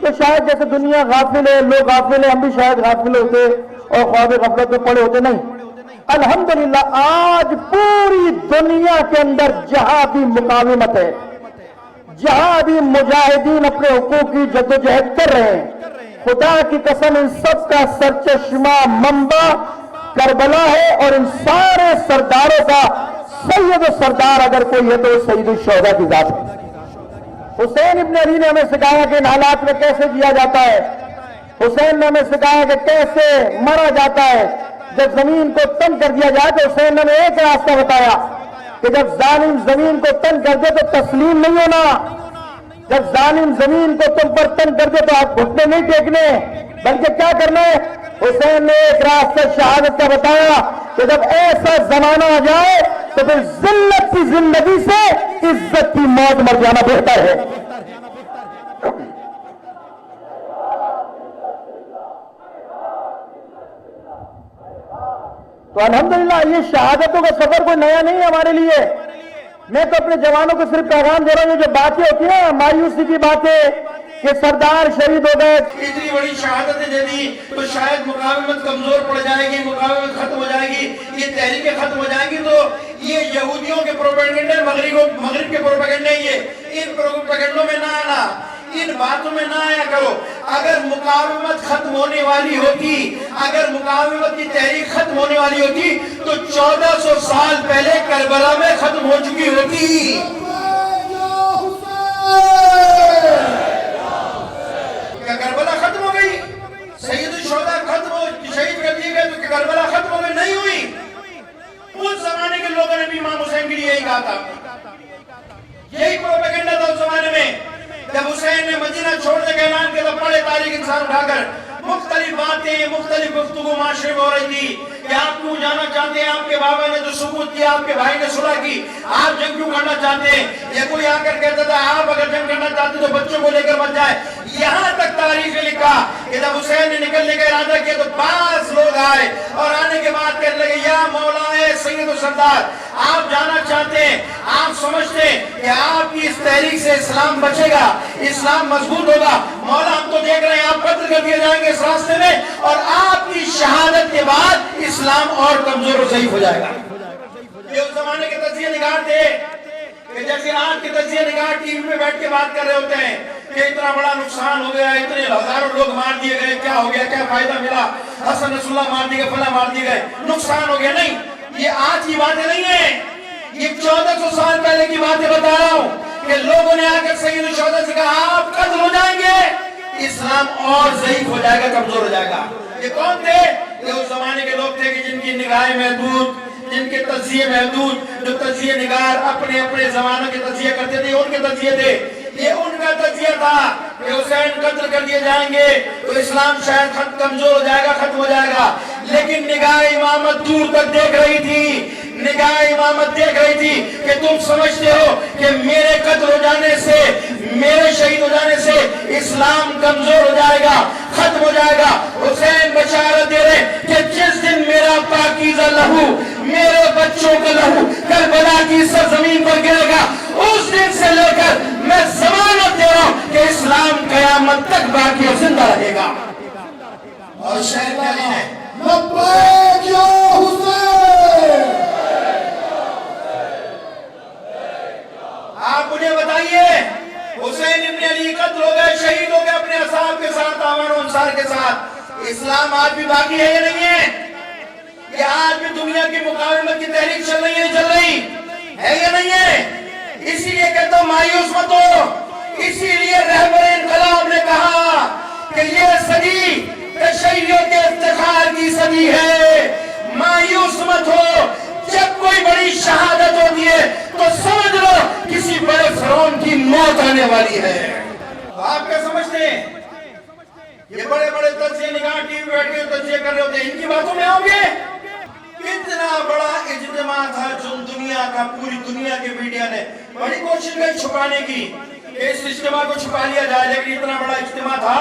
تو شاید جیسے دنیا غافل ہے، لوگ غافل ہیں، ہم بھی شاید غافل ہوتے اور خواب غفلت میں پڑے ہوتے نہیں۔ الحمدللہ آج پوری دنیا کے اندر جہاں بھی مقاومت ہے، جہاں بھی مجاہدین اپنے حقوق کی جدوجہد کر رہے ہیں، خدا کی قسم ان سب کا سرچشمہ منبع کربلا ہے، اور ان سارے سرداروں کا سید و سردار اگر کوئی ہے تو وہ سید الشہداء کی ذات ہے۔ حسین ابن علی نے ہمیں سکھایا کہ ان حالات میں کیسے جیا جاتا ہے، حسین نے ہمیں سکھایا کہ کیسے مرا جاتا ہے۔ جب زمین کو تنگ کر دیا جائے تو حسین نے ہمیں ایک راستہ بتایا کہ جب ظالم زمین کو تنگ کر دے تو تسلیم نہیں ہونا، جب ظالم زمین کو تم پر تنگ کر دے تو آپ گھٹنے نہیں ٹیکنے، بلکہ کیا کرنا ہے؟ حسین نے ایک راستہ شہادت کا بتایا کہ جب ایسا زمانہ آ جائے تو پھر ذلت کی زندگی سے عزت کی موت مر جانا بہتر ہے۔ تو الحمدللہ یہ شہادتوں کا سفر کوئی نیا نہیں ہے ہمارے لیے۔ میں تو اپنے جوانوں کو صرف پیغام دے رہا ہوں، یہ جو باتیں ہوتی ہیں مایوسی کی باتیں کہ سردار شہید ہو گئے، اتنی بڑی شہادتیں دے دی تو شاید مقاومت کمزور پڑ جائے گی، مقاومت ختم ہو جائے گی، یہ تحریکیں ختم ہو جائیں گی، تو یہ یہودیوں کے پروپیگنڈے، مغرب کے پروپیگنڈے، یہ ان پروپیگنڈوں میں نہ آنا، ان باتوں میں نہ آیا کرو۔ اگر مقاومت ختم ہونے والی ہوتی، اگر مقاومت کی تحریک ختم ہونے والی ہوتی تو 1400 سال پہلے کربلا میں ختم ہو چکی ہوتی۔ کیا کربلا ختم ہو گئی؟ سید الشہداء ختم ہو، شہید کر دیے گئے تو کربلا ختم ہو گئی؟ نہیں ہوئی۔ اس زمانے کے لوگوں نے بھی امام حسین کے لیے یہی کہا تھا، یہی پروپیگنڈا تھا اس زمانے میں۔ جب حسین نے مدینہ چھوڑنے کا اعلان کیا تو پڑھے تاریخ انسان اٹھا کر مختلف باتیں، مختلف گفتگو معاشرے میں ہو رہی تھی کہ آپ کیوں جانا چاہتے ہیں، آپ کے بابا نے تو سکوت کیا، آپ کے بھائی نے صلح کی، آپ جنگ کیوں کرنا چاہتے ہیں؟ یا کوئی آ کر کہتا تھا آپ اگر جنگ کرنا چاہتے تو بچوں کو لے کر مت جائے۔ یہاں تک تاریخ نے لکھا کہ جب حسین نے نکلنے کا ارادہ کیا تو 5 لوگ آئے اور آنے کے بعد کہنے لگے یا مولا سید و سردار، آپ جانا چاہتے ہیں، آپ سمجھتے ہیں کہ آپ کی اس تحریک سے اسلام بچے گا، اسلام مضبوط ہوگا، مولا ہم تو دیکھ رہے ہیں آپ قتل کر دیے جائیں گے اس راستے میں، اور آپ کی شہادت کے بعد اسلام اور کمزور و ضعیف ہو جائے گا۔ یہ اس زمانے کے تجزیہ نگار تھے کہ جیسے آج کے تجزیہ نگار ٹی وی پہ بیٹھ کے بات کر رہے ہوتے ہیں کہ اتنا بڑا نقصان ہو گیا، اتنے ہزاروں لوگ مار دیے گئے، کیا ہو گیا، کیا فائدہ ملا، حسن رسول اللہ مار دیے گئے، فلاں مار دیے گئے، نقصان ہو گیا۔ نہیں، یہ آج کی باتیں نہیں ہیں، یہ 1400 سال پہلے کی باتیں بتا رہا ہوں کہ لوگوں نے آ کر سید الشہداء سے کہا آپ قتل ہو جائیں گے، اسلام اور ضعیف ہو جائے گا، کمزور ہو جائے گا۔ یہ کون تھے؟ یہ اس زمانے کے لوگ تھے کہ جن کی نگاہیں محدود، جن کے تجزیے محدود، جو تجزیے نگار اپنے اپنے زمانوں کے تجزیے کرتے تھے، ان کے تجزیے تھے۔ یہ ان کا تجزیہ تھا کہ حسین قتل کر دیے جائیں گے تو اسلام شاید کمزور ہو جائے گا، ختم ہو جائے گا۔ لیکن نگاہ امامت دور تک دیکھ رہی تھی، نگاہ امامت دیکھ رہی تھی کہ تم سمجھتے ہو کہ میرے قتل ہو جانے سے، میرے شہید ہو جانے سے اسلام کمزور ہو جائے گا، ختم ہو جائے گا۔ حسین بشارت دے رہے کہ جس دن میرا پاکیزہ لہو، میرے بچوں کا لہو کربلا کی سرزمین پر گرے گا، اس دن سے لے کر میں ضمانت دے رہا ہوں کہ اسلام قیامت تک باقی اور زندہ رہے گا۔ اور شہید علی نے لبیک یا حسین، آپ مجھے بتائیے حسین ابن علی قتل ہو گئے، شہید ہو گئے اپنے اصحاب کے ساتھ، آوان و انصار کے ساتھ، اسلام آج بھی باقی ہے یا نہیں ہے؟ یہ آج بھی دنیا کی مقاومت کی تحریک چل رہی ہے، چل رہی ہے یا نہیں ہے؟ اسی لیے کہتا ہوں مایوس مت ہو، اسی لیے رہبر انقلاب نے کہا کہ یہ صدی تشیع کے افتخار کی صدی ہے، مایوس مت ہو، جب کوئی بڑی شہادت ہوتی ہے تو سمجھ لو کسی بڑے فرعون کی موت آنے والی ہے۔ آپ کیا سمجھتے ہیں؟ یہ بڑے بڑے تجزیہ نگار ٹی وی بیٹھ کے تجزیہ کر رہے ہوتے ہیں، ان کی باتوں میں آؤ گے؟ اتنا بڑا اجتماع تھا جو دنیا کا، پوری دنیا کے میڈیا نے بڑی کوشش کی چھپانے کی کہ اس اجتماع کو چھپا لیا جائے، لیکن اتنا بڑا اجتماع تھا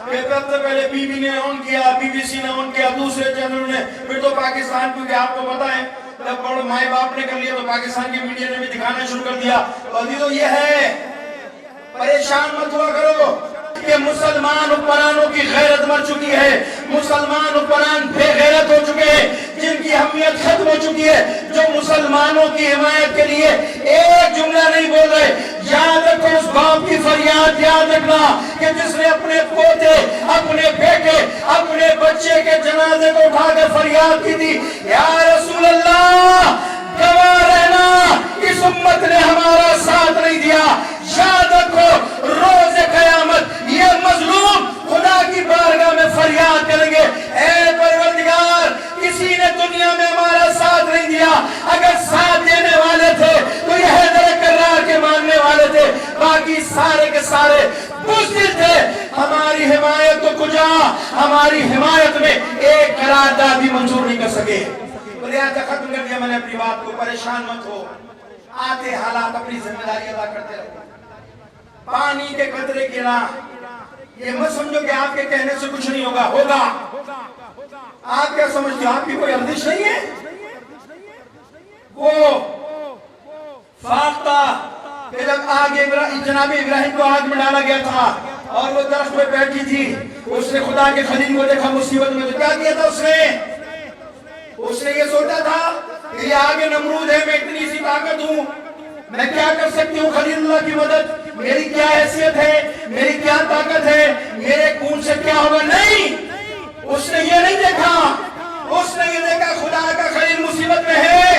کہ سب سے پہلے بی بی نے آن کیا، بی بی سی نے آن کیا، دوسرے چینلوں نے، پھر تو پاکستان، کیونکہ آپ کو پتا ہے جب بڑے مائی باپ نے کر لیا تو پاکستان کی میڈیا نے بھی دکھانا شروع کر دیا۔ عزیزو یہ ہے، پریشان مت ہوا کرو کہ مسلمان حکمرانوں کی غیرت مر چکی ہے، مسلمان حکمران بے غیرت ہو چکے ہیں، جن کی اہمیت ختم ہو چکی ہے، جو مسلمانوں کی حمایت کے لیے ایک جملہ نہیں بول رہے۔ یاد رکھو اس باپ کی فریاد، یاد رکھنا کہ جس نے اپنے پوتے، اپنے بیٹے، اپنے بچے کے جنازے کو اٹھا کر فریاد کی تھی، یا رسول اللہ گواہ رہنا اس امت نے ہمارا ساتھ نہیں دیا۔ یاد رکھو روز قیامت یہ مظلوم خدا کی بارگاہ میں فریاد کریں گے، اے پروردگار کسی نے دنیا میں ہمارا ساتھ نہیں دیا، اگر ساتھ دینے والے تھے تو یہ حیدر کرار کے ماننے والے تھے، باقی سارے کے سارے بزدل تھے، ہماری حمایت تو کجا، ہماری حمایت میں ایک قرارداد بھی منظور نہیں کر سکے۔ لہذا ختم کر دیا میں نے اپنی بات کو، پریشان مت ہو، آتے حالات اپنی ذمہ داری ادا کرتے رہو، پانی کے قطرے گرا، یہ مت سمجھو کہ آپ کے کہنے سے کچھ نہیں ہوگا، ہوگا۔ آپ کیا سمجھتے ہو آپ کی کوئی ارزش نہیں ہے؟ وہ فاختہ کہ جب آگے جناب ابراہیم کو آگ میں ڈالا گیا تھا اور وہ درخت پہ بیٹھی تھی، اس نے خدا کے خلیل کو دیکھا مصیبت میں، تو کیا کیا تھا اس نے یہ سوچا تھا کہ یہ آگے نمرود ہے، میں اتنی سی طاقت ہوں، میں کیا کر سکتی ہوں خلیل اللہ کی مدد، میری کیا حیثیت ہے، میری کیا طاقت ہے، میرے خون سے کیا ہوگا؟ نہیں، اس نے یہ نہیں دیکھا، اس نے یہ دیکھا خدا کا خلیل مصیبت میں ہے،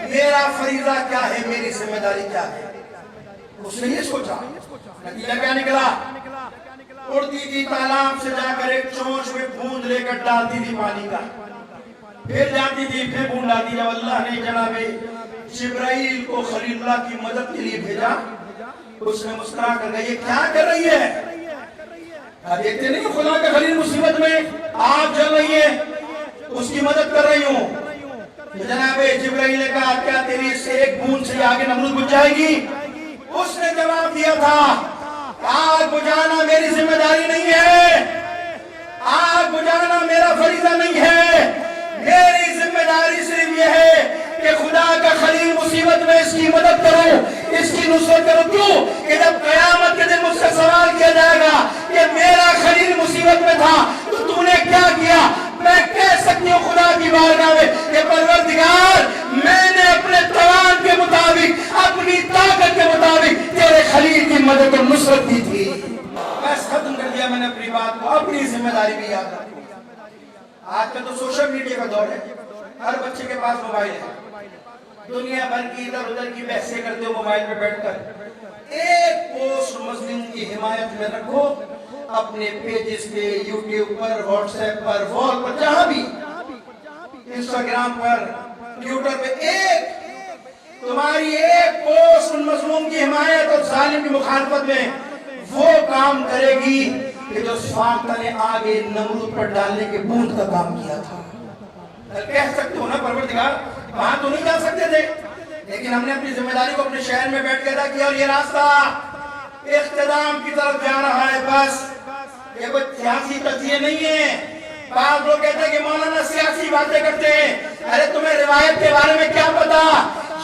میرا فریضہ کیا ہے، میری ذمہ داری کیا ہے، اس نے یہ سوچا۔ نتیجہ کیا نکلا؟ اڑتی تھی تالاب سے جا کر ایک چونچ میں بوند لے کر ڈالتی تھی پانی کا، پھر جاتی تھی، پھر بوند ڈالتی۔ جب اللہ نے جناب جبرائیل کو خلیل اللہ کی مدد کے لیے بھیجا، اس نے مسکرا کر کہا یہ کیا کر رہی ہے؟ آپ دیکھتے نہیں خدا کا خلیل مصیبت میں، آپ جل رہی ہے، اس کی مدد کر رہی ہوں۔ جناب جبرائیل نے کہا کیا تیری اس سے ایک بوند سے آگے نمرود بجھ جائے گی؟ اس نے جواب دیا تھا آگ بجھانا میری ذمہ داری نہیں ہے، آگ بجھانا میرا فریضہ نہیں ہے، میری ذمہ داری صرف یہ ہے کہ خدا کا خلیل مصیبت میں اس کی مدد کروں، اس کی نصرت کروں۔ کیوں کہ جب قیامت کے دن مجھ سے سوال کیا جائے گا کہ میرا خلیل مصیبت میں تھا تو نے کیا کیا، میں کہہ سکتی ہوں خدا کی بارگاہ میں کہ پروردگار میں نے اپنے توان کے مطابق، اپنی طاقت کے مطابق تیرے خلیل کی مدد اور نصرت کی تھی۔ بس ختم کر دیا میں نے اپنی بات کو، اپنی ذمہ داری بھی یاد رکھو۔ آج کا تو سوشل میڈیا کا دور ہے، ہر بچے کے پاس موبائل ہے، دنیا بھر کی ادھر ادھر کی بحثیں کرتے ہو موبائل پہ بیٹھ کر۔ ایک پوسٹ مسلم کی حمایت میں رکھو، اپنے پیجز پہ، یوٹیوب پر، واٹس ایپ پر، وال پر، جہاں بھی، انسٹاگرام پر، ٹویٹر پہ، تمہاری ایک پوسٹ ان مظلوم کی حمایت اور ظالم کی مخالفت میں وہ کام کرے گی کہ جو فاختہ نے آگے نمرود پر ڈالنے کے بوند کا کام کیا تھا۔ کہہ سکتے ہو نا پروردگار وہاں تو نہیں جا سکتے تھے، لیکن ہم نے اپنی ذمہ داری کو اپنے شہر میں بیٹھ کے ادا کیا، اور یہ راستہ اختتام کی طرف جا رہا ہے۔ بس یہ کوئی سیاسی تجزیہ نہیں ہے۔ بعض لوگ کہتے ہیں کہ مولانا سیاسی باتیں کرتے ہیں، ارے تمہیں روایت کے بارے میں کیا پتا؟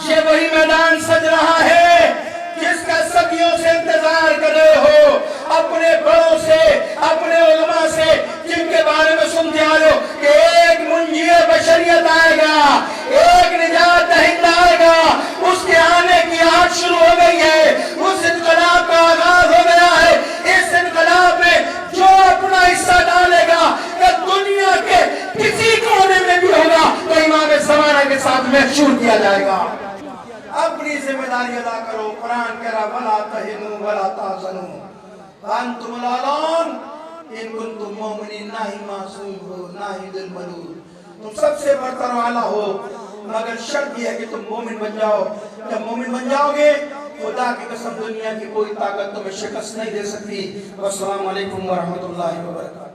یہ وہی میدان سج رہا ہے جس کا صدیوں سے انتظار کر رہے ہو، اپنے بڑوں سے، اپنے علماء سے، جن کے بارے میں سنتے آ رہے ہو کہ ایک منجی بشریت آئے گا، ایک نجات دہندہ آئے گا، اس کے آنے کی آہٹ شروع ہو گئی ہے، اس انقلاب کا آغاز ہو گیا ہے۔ اس انقلاب میں جو اپنا حصہ ڈالے گا کہ دنیا کے کسی کونے میں بھی ہوگا تو امام زمانہ کے ساتھ محشور کیا جائے گا۔ اپنی ذمہ داری ادا کرو۔ قرآن کہہ رہا وَلَا تَهِنُوا وَلَا تَحْزَنُوا وَأَنْتُمُ الْأَعْلَوْنَ إِن كُنتُم مُّؤْمِنِينَ۔ نہ ہی معصوم ہو، نہ ہی دل ملول، تم سب سے برتر والا ہو، مگر شرط یہ ہے کہ تم مومن بن جاؤ۔ جب مومن بن جاؤ گے خدا کی قسم دنیا کی کوئی طاقت تمہیں شکست نہیں دے سکتی۔ والسلام علیکم ورحمۃ اللہ وبرکاتہ۔